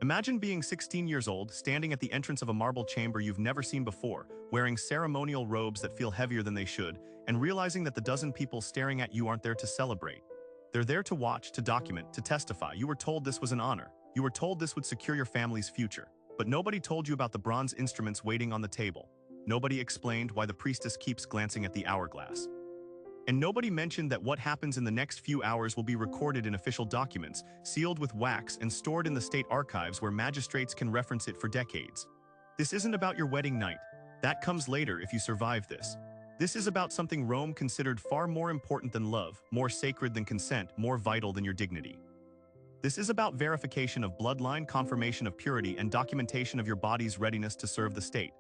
Imagine being 16 years old, standing at the entrance of a marble chamber you've never seen before, wearing ceremonial robes that feel heavier than they should, and realizing that the dozen people staring at you aren't there to celebrate. They're there to watch, to document, to testify. You were told this was an honor. You were told this would secure your family's future. But nobody told you about the bronze instruments waiting on the table. Nobody explained why the priestess keeps glancing at the hourglass. And nobody mentioned that what happens in the next few hours will be recorded in official documents, sealed with wax and stored in the state archives where magistrates can reference it for decades. This isn't about your wedding night. That comes later if you survive this. This is about something Rome considered far more important than love, more sacred than consent, more vital than your dignity. This is about verification of bloodline, confirmation of purity, and documentation of your body's readiness to serve the state.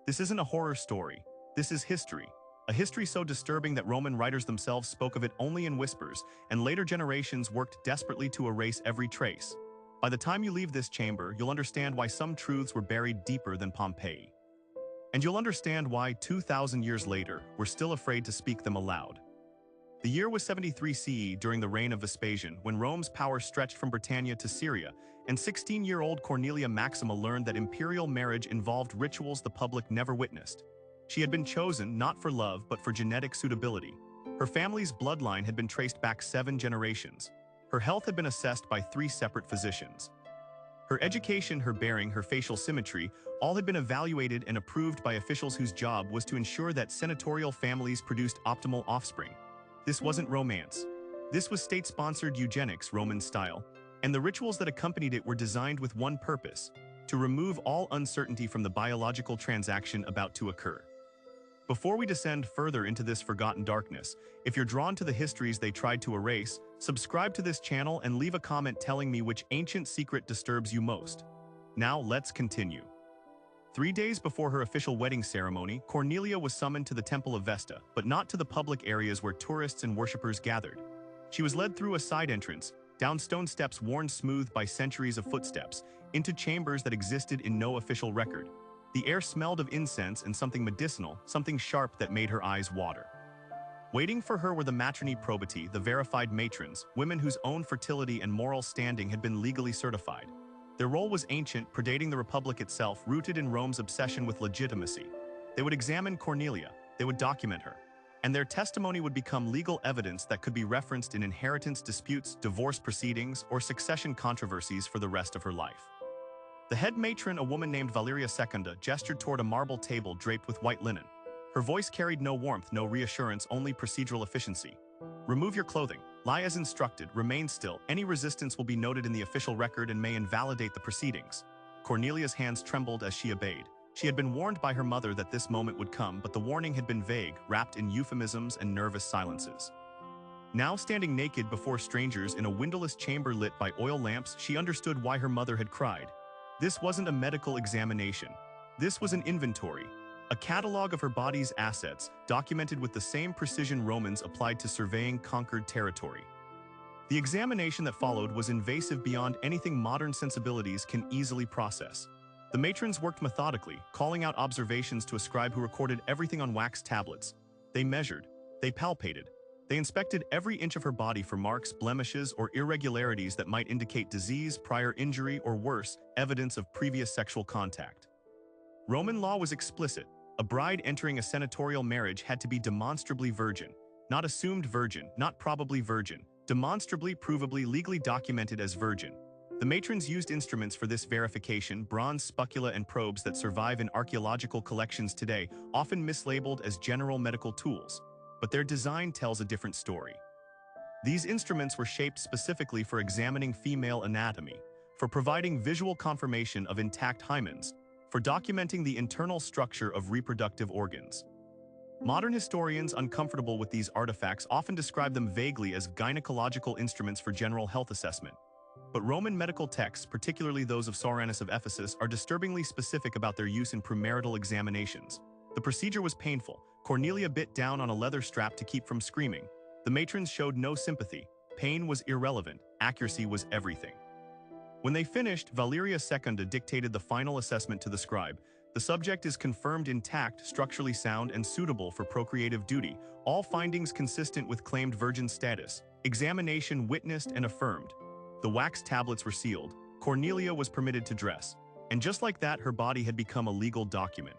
This isn't a horror story. This is history. A history so disturbing that Roman writers themselves spoke of it only in whispers, and later generations worked desperately to erase every trace. By the time you leave this chamber, you'll understand why some truths were buried deeper than Pompeii. And you'll understand why, 2,000 years later, we're still afraid to speak them aloud. The year was 73 CE during the reign of Vespasian, when Rome's power stretched from Britannia to Syria, and 16-year-old Cornelia Maxima learned that imperial marriage involved rituals the public never witnessed. She had been chosen not for love but for genetic suitability. Her family's bloodline had been traced back 7 generations. Her health had been assessed by 3 separate physicians. Her education, her bearing, her facial symmetry, all had been evaluated and approved by officials whose job was to ensure that senatorial families produced optimal offspring. This wasn't romance. This was state-sponsored eugenics, Roman style, and the rituals that accompanied it were designed with one purpose: to remove all uncertainty from the biological transaction about to occur. Before we descend further into this forgotten darkness, if you're drawn to the histories they tried to erase, subscribe to this channel and leave a comment telling me which ancient secret disturbs you most. Now let's continue. 3 days before her official wedding ceremony, Cornelia was summoned to the Temple of Vesta, but not to the public areas where tourists and worshippers gathered. She was led through a side entrance, down stone steps worn smooth by centuries of footsteps, into chambers that existed in no official record. The air smelled of incense and something medicinal, something sharp that made her eyes water. Waiting for her were the matroni probati, the verified matrons, women whose own fertility and moral standing had been legally certified. Their role was ancient, predating the Republic itself, rooted in Rome's obsession with legitimacy. They would examine Cornelia, they would document her, and their testimony would become legal evidence that could be referenced in inheritance disputes, divorce proceedings, or succession controversies for the rest of her life. The head matron, a woman named Valeria Secunda, gestured toward a marble table draped with white linen. Her voice carried no warmth, no reassurance, only procedural efficiency. Remove your clothing. Lie as instructed. Remain still. Any resistance will be noted in the official record and may invalidate the proceedings. Cornelia's hands trembled as she obeyed. She had been warned by her mother that this moment would come, but the warning had been vague, wrapped in euphemisms and nervous silences. Now standing naked before strangers in a windowless chamber lit by oil lamps, she understood why her mother had cried. This wasn't a medical examination. This was an inventory, a catalog of her body's assets, documented with the same precision Romans applied to surveying conquered territory. The examination that followed was invasive beyond anything modern sensibilities can easily process. The matrons worked methodically, calling out observations to a scribe who recorded everything on wax tablets. They measured, they palpated, they inspected every inch of her body for marks, blemishes, or irregularities that might indicate disease, prior injury, or worse, evidence of previous sexual contact. Roman law was explicit. A bride entering a senatorial marriage had to be demonstrably virgin, not assumed virgin, not probably virgin, demonstrably, provably, legally documented as virgin. The matrons used instruments for this verification, bronze spatula and probes that survive in archaeological collections today, often mislabeled as general medical tools. But their design tells a different story. These instruments were shaped specifically for examining female anatomy, for providing visual confirmation of intact hymens, for documenting the internal structure of reproductive organs. Modern historians uncomfortable with these artifacts often describe them vaguely as gynecological instruments for general health assessment. But Roman medical texts, particularly those of Soranus of Ephesus, are disturbingly specific about their use in premarital examinations. The procedure was painful. Cornelia bit down on a leather strap to keep from screaming. The matrons showed no sympathy. Pain was irrelevant. Accuracy was everything. When they finished, Valeria Secunda dictated the final assessment to the scribe. The subject is confirmed intact, structurally sound, and suitable for procreative duty, all findings consistent with claimed virgin status. Examination witnessed and affirmed. The wax tablets were sealed. Cornelia was permitted to dress, and just like that, her body had become a legal document.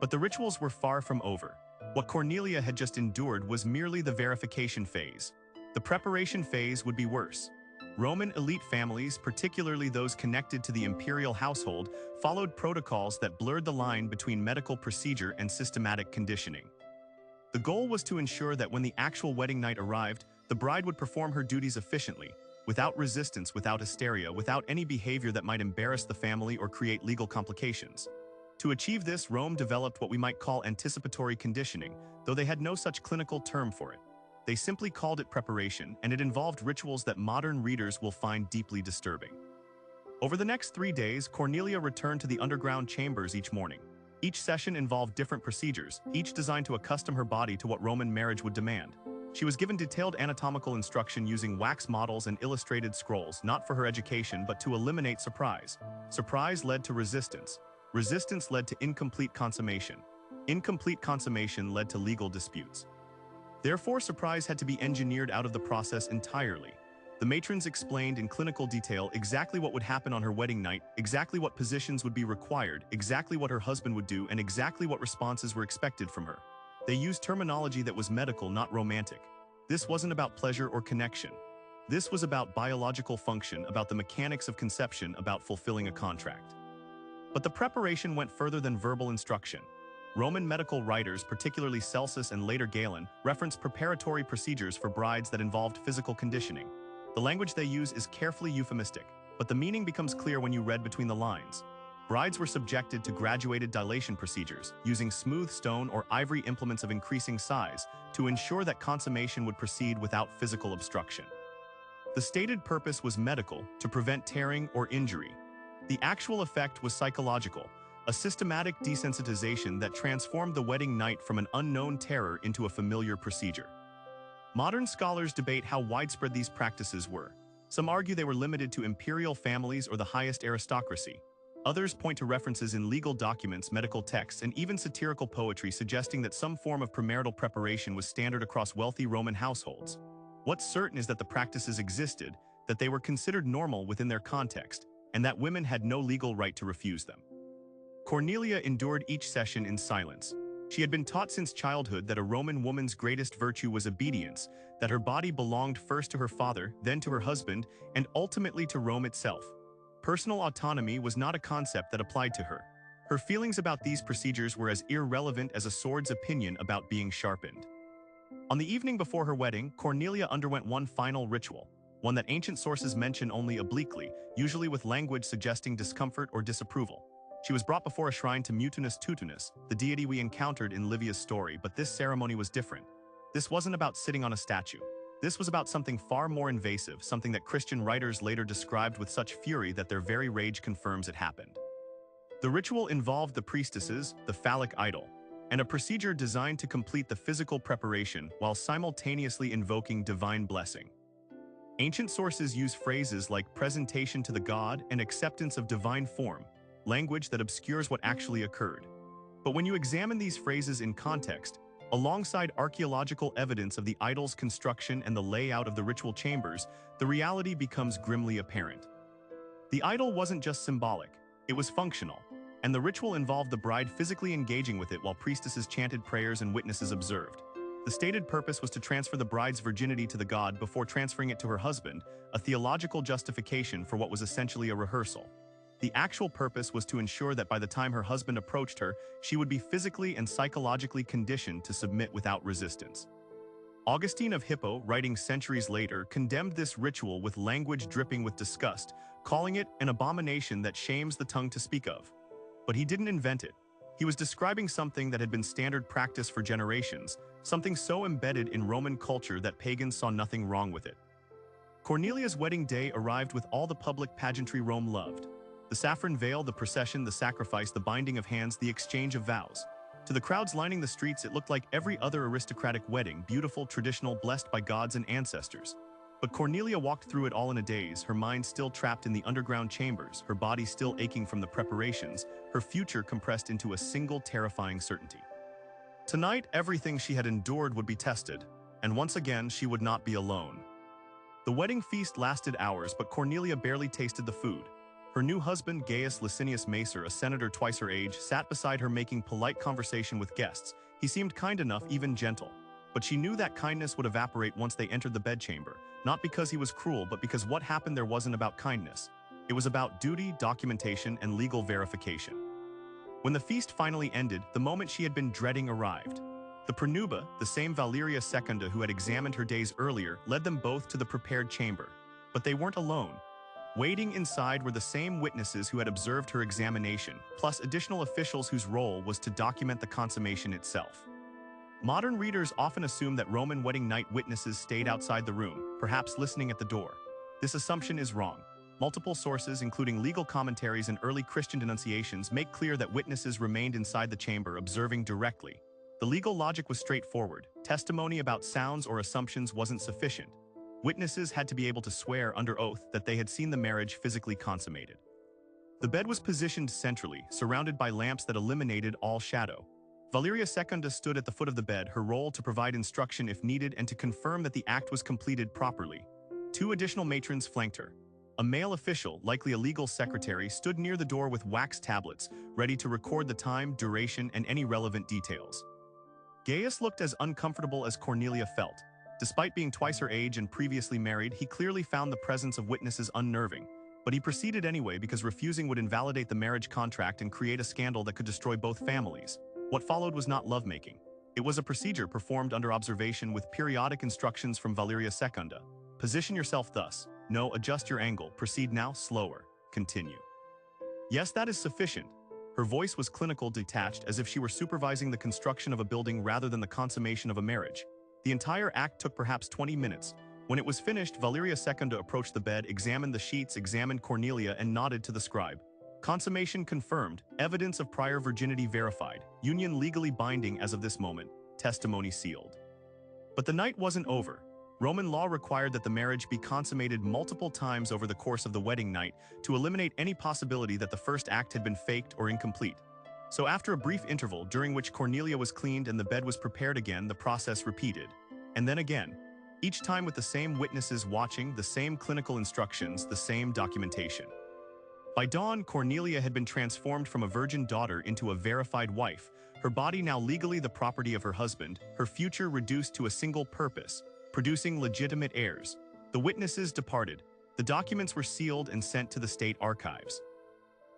But the rituals were far from over. What Cornelia had just endured was merely the verification phase. The preparation phase would be worse. Roman elite families, particularly those connected to the imperial household, followed protocols that blurred the line between medical procedure and systematic conditioning. The goal was to ensure that when the actual wedding night arrived, the bride would perform her duties efficiently, without resistance, without hysteria, without any behavior that might embarrass the family or create legal complications. To achieve this, Rome developed what we might call anticipatory conditioning, though they had no such clinical term for it. They simply called it preparation, and it involved rituals that modern readers will find deeply disturbing. Over the next 3 days, Cornelia returned to the underground chambers each morning. Each session involved different procedures, each designed to accustom her body to what Roman marriage would demand. She was given detailed anatomical instruction using wax models and illustrated scrolls, not for her education but to eliminate surprise. Surprise led to resistance. Resistance led to incomplete consummation. Incomplete consummation led to legal disputes. Therefore, surprise had to be engineered out of the process entirely. The matrons explained in clinical detail exactly what would happen on her wedding night, exactly what positions would be required, exactly what her husband would do, and exactly what responses were expected from her. They used terminology that was medical, not romantic. This wasn't about pleasure or connection. This was about biological function, about the mechanics of conception, about fulfilling a contract. But the preparation went further than verbal instruction. Roman medical writers, particularly Celsus and later Galen, reference preparatory procedures for brides that involved physical conditioning. The language they use is carefully euphemistic, but the meaning becomes clear when you read between the lines. Brides were subjected to graduated dilation procedures, using smooth stone or ivory implements of increasing size to ensure that consummation would proceed without physical obstruction. The stated purpose was medical, to prevent tearing or injury. The actual effect was psychological, a systematic desensitization that transformed the wedding night from an unknown terror into a familiar procedure. Modern scholars debate how widespread these practices were. Some argue they were limited to imperial families or the highest aristocracy. Others point to references in legal documents, medical texts, and even satirical poetry suggesting that some form of premarital preparation was standard across wealthy Roman households. What's certain is that the practices existed, that they were considered normal within their context, and that women had no legal right to refuse them. Cornelia endured each session in silence. She had been taught since childhood that a Roman woman's greatest virtue was obedience, that her body belonged first to her father, then to her husband, and ultimately to Rome itself. Personal autonomy was not a concept that applied to her. Her feelings about these procedures were as irrelevant as a sword's opinion about being sharpened. On the evening before her wedding, Cornelia underwent one final ritual, one that ancient sources mention only obliquely, usually with language suggesting discomfort or disapproval. She was brought before a shrine to Mutinus Tutunus, the deity we encountered in Livia's story, but this ceremony was different. This wasn't about sitting on a statue. This was about something far more invasive, something that Christian writers later described with such fury that their very rage confirms it happened. The ritual involved the priestesses, the phallic idol, and a procedure designed to complete the physical preparation while simultaneously invoking divine blessing. Ancient sources use phrases like presentation to the god and acceptance of divine form, language that obscures what actually occurred. But when you examine these phrases in context, alongside archaeological evidence of the idol's construction and the layout of the ritual chambers, the reality becomes grimly apparent. The idol wasn't just symbolic, it was functional, and the ritual involved the bride physically engaging with it while priestesses chanted prayers and witnesses observed. The stated purpose was to transfer the bride's virginity to the god before transferring it to her husband, a theological justification for what was essentially a rehearsal. The actual purpose was to ensure that by the time her husband approached her, she would be physically and psychologically conditioned to submit without resistance. Augustine of Hippo, writing centuries later, condemned this ritual with language dripping with disgust, calling it an abomination that shames the tongue to speak of. But he didn't invent it. He was describing something that had been standard practice for generations, something so embedded in Roman culture that pagans saw nothing wrong with it. Cornelia's wedding day arrived with all the public pageantry Rome loved. The saffron veil, the procession, the sacrifice, the binding of hands, the exchange of vows. To the crowds lining the streets, it looked like every other aristocratic wedding, beautiful, traditional, blessed by gods and ancestors. But Cornelia walked through it all in a daze, her mind still trapped in the underground chambers, her body still aching from the preparations, her future compressed into a single terrifying certainty. Tonight, everything she had endured would be tested, and once again, she would not be alone. The wedding feast lasted hours, but Cornelia barely tasted the food. Her new husband, Gaius Licinius Macer, a senator twice her age, sat beside her making polite conversation with guests. He seemed kind enough, even gentle. But she knew that kindness would evaporate once they entered the bedchamber, not because he was cruel, but because what happened there wasn't about kindness. It was about duty, documentation, and legal verification. When the feast finally ended, the moment she had been dreading arrived. The Pronuba, the same Valeria Secunda who had examined her days earlier, led them both to the prepared chamber. But they weren't alone. Waiting inside were the same witnesses who had observed her examination, plus additional officials whose role was to document the consummation itself. Modern readers often assume that Roman wedding night witnesses stayed outside the room, perhaps listening at the door. This assumption is wrong. Multiple sources, including legal commentaries and early Christian denunciations, make clear that witnesses remained inside the chamber observing directly. The legal logic was straightforward. Testimony about sounds or assumptions wasn't sufficient. Witnesses had to be able to swear under oath that they had seen the marriage physically consummated. The bed was positioned centrally, surrounded by lamps that eliminated all shadow. Valeria Secunda stood at the foot of the bed, her role to provide instruction if needed and to confirm that the act was completed properly. Two additional matrons flanked her. A male official, likely a legal secretary, stood near the door with wax tablets, ready to record the time, duration, and any relevant details. Gaius looked as uncomfortable as Cornelia felt. Despite being twice her age and previously married, he clearly found the presence of witnesses unnerving. But he proceeded anyway because refusing would invalidate the marriage contract and create a scandal that could destroy both families. What followed was not lovemaking. It was a procedure performed under observation with periodic instructions from Valeria Secunda. Position yourself thus. No, adjust your angle. Proceed now, slower. Continue. Yes, that is sufficient. Her voice was clinical, detached, as if she were supervising the construction of a building rather than the consummation of a marriage. The entire act took perhaps 20 minutes. When it was finished, Valeria Secunda approached the bed, examined the sheets, examined Cornelia, and nodded to the scribe. Consummation confirmed, evidence of prior virginity verified, union legally binding as of this moment, testimony sealed. But the night wasn't over. Roman law required that the marriage be consummated multiple times over the course of the wedding night to eliminate any possibility that the first act had been faked or incomplete. So after a brief interval during which Cornelia was cleaned and the bed was prepared again, the process repeated. And then again, each time with the same witnesses watching, the same clinical instructions, the same documentation. By dawn, Cornelia had been transformed from a virgin daughter into a verified wife, her body now legally the property of her husband, her future reduced to a single purpose: producing legitimate heirs. The witnesses departed. The documents were sealed and sent to the state archives.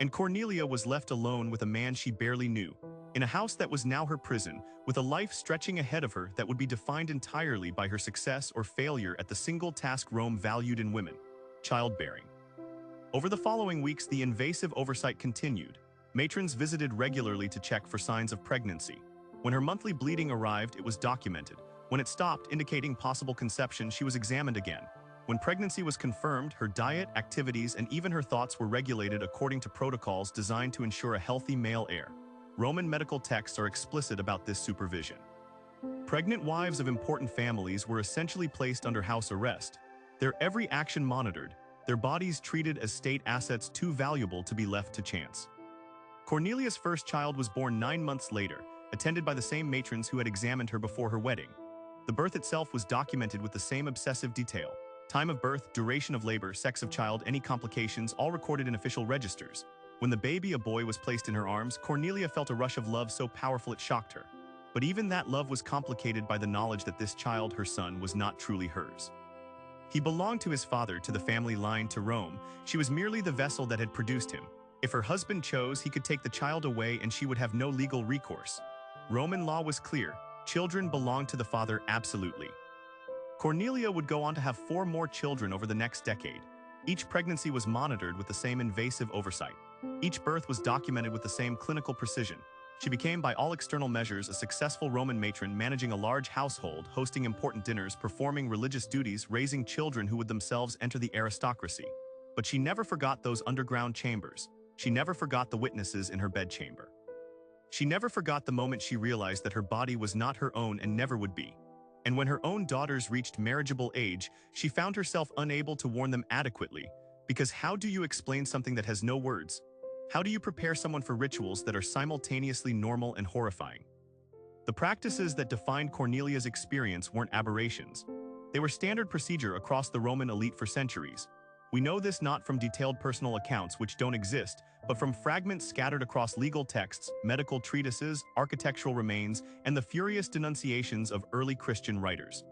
And Cornelia was left alone with a man she barely knew, in a house that was now her prison, with a life stretching ahead of her that would be defined entirely by her success or failure at the single task Rome valued in women: childbearing. Over the following weeks, the invasive oversight continued. Matrons visited regularly to check for signs of pregnancy. When her monthly bleeding arrived, it was documented. When it stopped, indicating possible conception, she was examined again. When pregnancy was confirmed, her diet, activities, and even her thoughts were regulated according to protocols designed to ensure a healthy male heir. Roman medical texts are explicit about this supervision. Pregnant wives of important families were essentially placed under house arrest, their every action monitored, their bodies treated as state assets too valuable to be left to chance. Cornelia's first child was born 9 months later, attended by the same matrons who had examined her before her wedding. The birth itself was documented with the same obsessive detail. Time of birth, duration of labor, sex of child, any complications, all recorded in official registers. When the baby, a boy, was placed in her arms, Cornelia felt a rush of love so powerful it shocked her. But even that love was complicated by the knowledge that this child, her son, was not truly hers. He belonged to his father, to the family line, to Rome. She was merely the vessel that had produced him. If her husband chose, he could take the child away and she would have no legal recourse. Roman law was clear. Children belonged to the father absolutely. Cornelia would go on to have 4 more children over the next decade. Each pregnancy was monitored with the same invasive oversight. Each birth was documented with the same clinical precision. She became, by all external measures, a successful Roman matron, managing a large household, hosting important dinners, performing religious duties, raising children who would themselves enter the aristocracy. But she never forgot those underground chambers. She never forgot the witnesses in her bedchamber. She never forgot the moment she realized that her body was not her own and never would be. And when her own daughters reached marriageable age, she found herself unable to warn them adequately. Because how do you explain something that has no words? How do you prepare someone for rituals that are simultaneously normal and horrifying? The practices that defined Cornelia's experience weren't aberrations. They were standard procedure across the Roman elite for centuries. We know this not from detailed personal accounts which don't exist, but from fragments scattered across legal texts, medical treatises, architectural remains, and the furious denunciations of early Christian writers.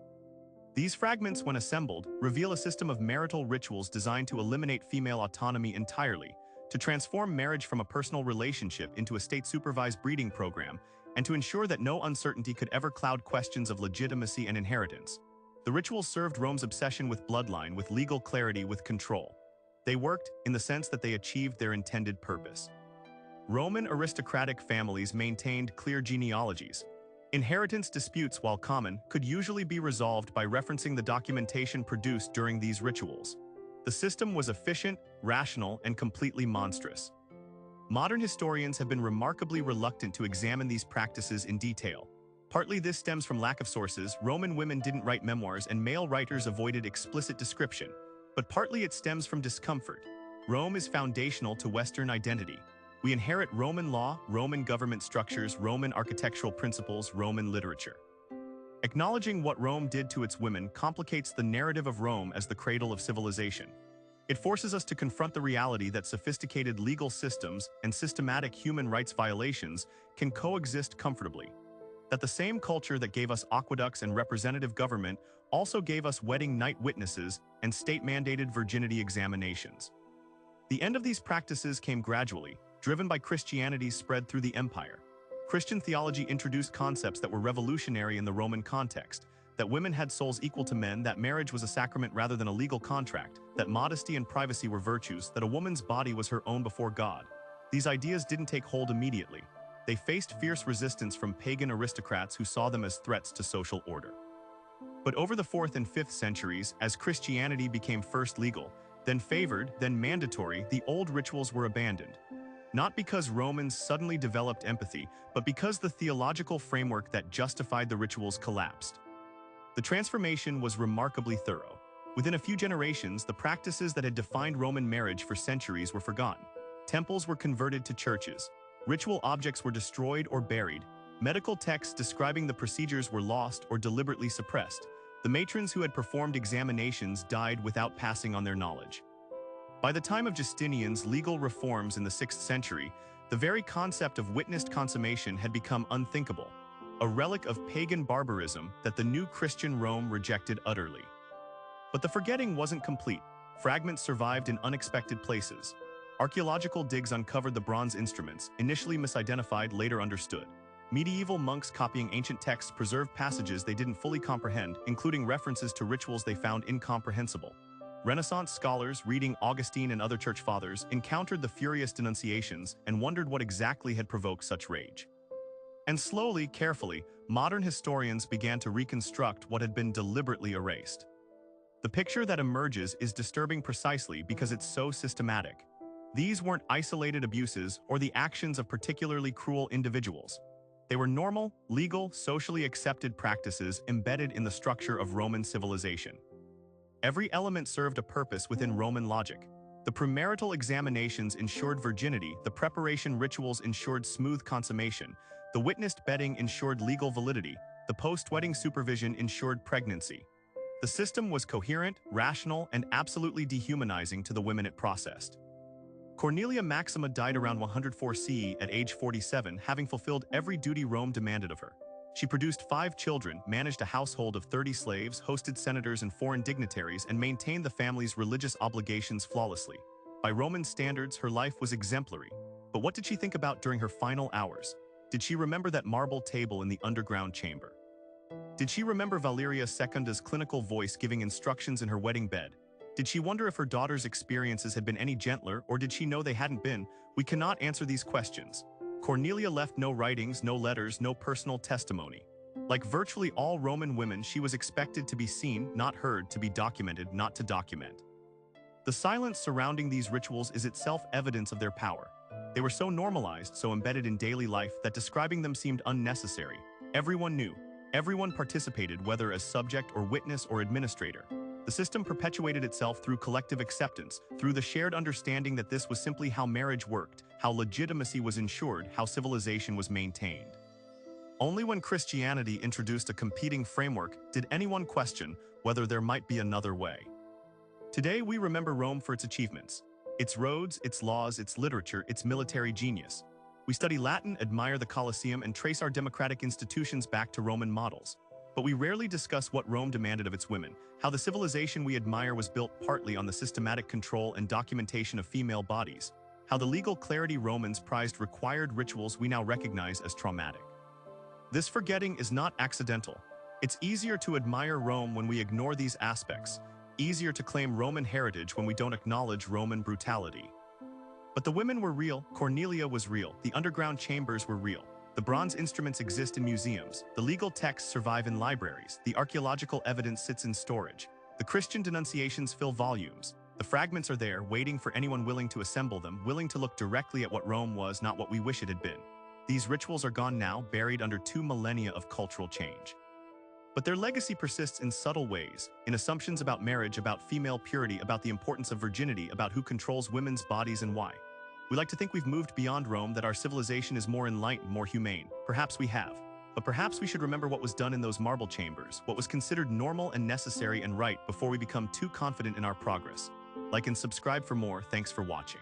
These fragments, when assembled, reveal a system of marital rituals designed to eliminate female autonomy entirely, to transform marriage from a personal relationship into a state-supervised breeding program, and to ensure that no uncertainty could ever cloud questions of legitimacy and inheritance. The rituals served Rome's obsession with bloodline, with legal clarity, with control. They worked in the sense that they achieved their intended purpose. Roman aristocratic families maintained clear genealogies. Inheritance disputes, while common, could usually be resolved by referencing the documentation produced during these rituals. The system was efficient, rational, and completely monstrous. Modern historians have been remarkably reluctant to examine these practices in detail. Partly this stems from lack of sources. Roman women didn't write memoirs and male writers avoided explicit description. But partly it stems from discomfort. Rome is foundational to Western identity. We inherit Roman law, Roman government structures, Roman architectural principles, Roman literature. Acknowledging what Rome did to its women complicates the narrative of Rome as the cradle of civilization. It forces us to confront the reality that sophisticated legal systems and systematic human rights violations can coexist comfortably. That the same culture that gave us aqueducts and representative government also gave us wedding night witnesses and state-mandated virginity examinations. The end of these practices came gradually, driven by Christianity's spread through the empire. Christian theology introduced concepts that were revolutionary in the Roman context, that women had souls equal to men, that marriage was a sacrament rather than a legal contract, that modesty and privacy were virtues, that a woman's body was her own before God. These ideas didn't take hold immediately. They faced fierce resistance from pagan aristocrats who saw them as threats to social order. But over the 4th and 5th centuries, as Christianity became first legal, then favored, then mandatory, the old rituals were abandoned. Not because Romans suddenly developed empathy, but because the theological framework that justified the rituals collapsed. The transformation was remarkably thorough. Within a few generations, the practices that had defined Roman marriage for centuries were forgotten. Temples were converted to churches. Ritual objects were destroyed or buried. Medical texts describing the procedures were lost or deliberately suppressed. The matrons who had performed examinations died without passing on their knowledge. By the time of Justinian's legal reforms in the 6th century, the very concept of witnessed consummation had become unthinkable, a relic of pagan barbarism that the new Christian Rome rejected utterly. But the forgetting wasn't complete. Fragments survived in unexpected places. Archaeological digs uncovered the bronze instruments, initially misidentified, later understood. Medieval monks copying ancient texts preserved passages they didn't fully comprehend, including references to rituals they found incomprehensible. Renaissance scholars, reading Augustine and other church fathers, encountered the furious denunciations and wondered what exactly had provoked such rage. And slowly, carefully, modern historians began to reconstruct what had been deliberately erased. The picture that emerges is disturbing precisely because it's so systematic. These weren't isolated abuses or the actions of particularly cruel individuals. They were normal, legal, socially accepted practices embedded in the structure of Roman civilization. Every element served a purpose within Roman logic. The premarital examinations ensured virginity, the preparation rituals ensured smooth consummation, the witnessed bedding ensured legal validity, the post-wedding supervision ensured pregnancy. The system was coherent, rational, and absolutely dehumanizing to the women it processed. Cornelia Maxima died around 104 CE at age 47, having fulfilled every duty Rome demanded of her. She produced 5 children, managed a household of 30 slaves, hosted senators and foreign dignitaries, and maintained the family's religious obligations flawlessly. By Roman standards, her life was exemplary. But what did she think about during her final hours? Did she remember that marble table in the underground chamber? Did she remember Valeria Secunda's clinical voice giving instructions in her wedding bed? Did she wonder if her daughter's experiences had been any gentler, or did she know they hadn't been? We cannot answer these questions. Cornelia left no writings, no letters, no personal testimony. Like virtually all Roman women, she was expected to be seen, not heard, to be documented, not to document. The silence surrounding these rituals is itself evidence of their power. They were so normalized, so embedded in daily life, that describing them seemed unnecessary. Everyone knew. Everyone participated, whether as subject or witness or administrator. The system perpetuated itself through collective acceptance, through the shared understanding that this was simply how marriage worked, how legitimacy was ensured, how civilization was maintained. Only when Christianity introduced a competing framework did anyone question whether there might be another way. Today, we remember Rome for its achievements, its roads, its laws, its literature, its military genius. We study Latin, admire the Colosseum, and trace our democratic institutions back to Roman models. But we rarely discuss what Rome demanded of its women, how the civilization we admire was built partly on the systematic control and documentation of female bodies, how the legal clarity Romans prized required rituals we now recognize as traumatic. This forgetting is not accidental. It's easier to admire Rome when we ignore these aspects, easier to claim Roman heritage when we don't acknowledge Roman brutality. But the women were real, Cornelia was real, the underground chambers were real. The bronze instruments exist in museums, the legal texts survive in libraries, the archaeological evidence sits in storage, the Christian denunciations fill volumes. The fragments are there, waiting for anyone willing to assemble them, willing to look directly at what Rome was, not what we wish it had been. These rituals are gone now, buried under 2 millennia of cultural change. But their legacy persists in subtle ways, in assumptions about marriage, about female purity, about the importance of virginity, about who controls women's bodies and why. We like to think we've moved beyond Rome, that our civilization is more enlightened, more humane. Perhaps we have. But perhaps we should remember what was done in those marble chambers, what was considered normal and necessary and right before we become too confident in our progress. Like and subscribe for more. Thanks for watching.